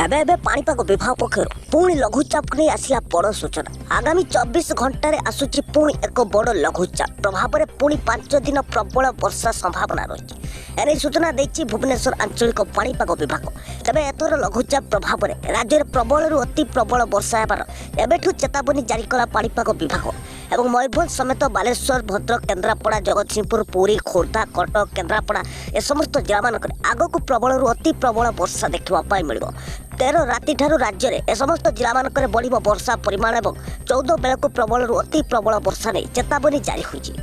एबे पाणीपाग विभाग पक्षर पुणी लघुचाप नहीं आसला बड़ सूचना। आगामी 24 घंटे आसूची पुणी एक बड़ लघुचाप प्रभाव में पुणी 5 दिन प्रबल वर्षा संभावना रही। एने सूचना देछि भुवनेश्वर आंचलिक पाणीपाग विभाग। तबे एथर लघुचाप प्रभाव में राज्य में प्रबल रु अति प्रबल वर्षा हेबार एबेठु चेतावनी जारी कला पाणीपाग विभाग एवं मयूरभंज समेत बालेश्वर भद्रक केन्द्रापड़ा जगतसिंहपुर पुरी खोर्धा कटक केन्द्रापड़ा ए समस्त जिला मानक आग को प्रबल रु अति प्रबल वर्षा देखा मिलिବ। 13 राति ठारू राज्य में ए समस्त जिला मानक बढ़िबो वर्षा परिमाण एवं 14 बेला को प्रबल रु अति प्रबल वर्षा नहीं चेतावनी जारी होइछि।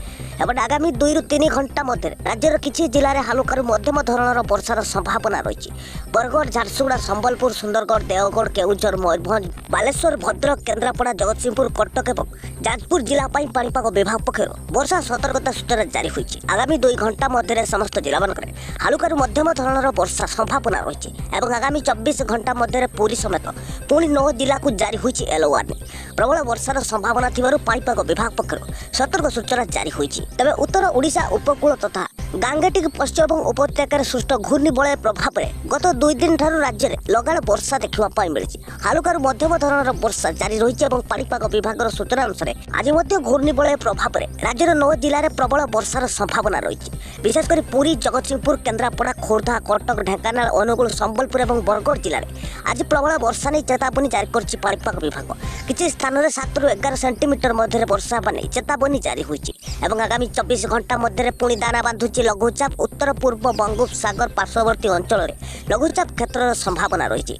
एवं आगामी 2 ରୁ 3 घंटा मध्य राज्यर किसी जिले में हालुकारु मध्यम धरणर वर्षार संभावना रही। बरगढ़ झारसुगुड़ा संबलपुर सुंदरगढ़ देवगढ़ केउझर मयूरभंज बालेश्वर भद्रक केन्द्रापड़ा जगतसिंहपुर कटक एवं जाजपुर जिला पाणीपाग विभाग पक्षर वर्षा सतर्कता सूचना जारी होइछि। आगामी 2 घंटा मध्य समस्त जिला मानक हालुकारु मध्यम धरणर वर्षा संभावना रही। आगामी 24 घंटा मध्य पुरी समेत पुणी 9 जिला को जारी होइछि येलो वार्निंग। प्रबल वर्षार संभावना थिबारु पाणीपाग विभाग पक्षर सतर्क सूचना जारी होइछि। तबे उत्तर ओडिशा उपकूल तथा गांगेटिक पश्चिम और उपत्यकार सृष्ट घूर्णिबलय प्रभाव में गत 2 दिन ठारू राज्य में लगाण वर्षा देखा मिली। हालुकारु मध्यम धरणर वर्षा जारी रही। पाणीपाग विभाग सूचना अनुसार आज घूर्णिबलय प्रभाव में राज्यर 9 जिले में प्रबल वर्षार संभावना रही। विशेषकर पुरी जगतसिंहपुर केन्द्रापड़ा खोर्धा कटक ढेंकानाल अनुगुल संबलपुर और बरगढ़ जिले में आज प्रबल वर्षा नहीं चेतावनी जारी कर पाणीपाग विभाग। किसी स्थान में 7 ରୁ 11 सेंटीमीटर मध्य वर्षा नहीं चेतावनी जारी होइछि। आगामी 24 घंटा मध्य पुणी दाना बांधुची लघुचाप उत्तर पूर्व बंगोपसागर पार्श्ववर्ती अंचल में लघुचाप क्षेत्र संभावना रही।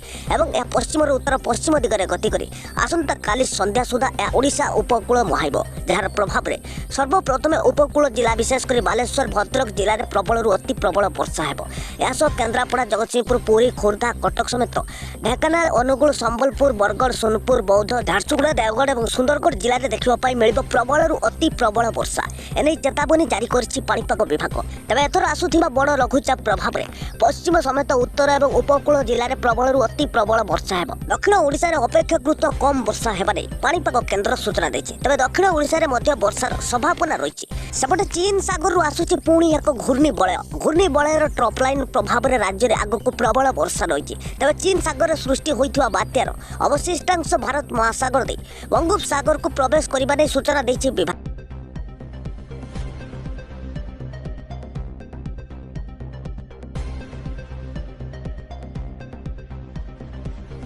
पश्चिम और उत्तर पश्चिम दिगरे गति करी आसंता काली संध्या सुधा ओडिशा उपकूल मुहाइब। जार प्रभाव में सर्वप्रथम उपकूल जिला विशेषकर बालेश्वर भद्रक जिले में प्रबल रु अति प्रबल वर्षा हेब। यासह केन्द्रापड़ा जगतसिंहपुर पुरी खोर्धा कटक समेत ढेंकानाल अनुगुल संबलपुर बरगढ़ सोनपुर बौद्ध झारसुगुड़ा देवगढ़ और सुंदरगढ़ जिले में देखा मिल प्रबल रु अति प्रबल वर्षा एने चेतावनी जारी कर पाणीपाग विभाग। तेज एथर आसुथिबा बड़ लघुचाप प्रभाव में पश्चिम समेत उत्तर और उपकूल जिले में प्रबल रु अति प्रबल वर्षा हेब। दक्षिण ओडिशा रे अपेक्षाकृत कम वर्षा हेबा नै पाणीपाग केन्द्र सूचना दैछि। तेज दक्षिण ओडिशा रे मध्य वर्षार संभावना रही। सेपटे चीन सागर आसुछि पुणी एक घूर्णिबलयर ट्रफ लाइन प्रभाव में राज्य में आगक प्रबल वर्षा रही। तेज चीन सागर सृष्टि होइथिबा बात्यार अवशिष्टांश भारत महासागर दे बंगोपसागर को प्रवेश करने सूचना दैछि विभाग।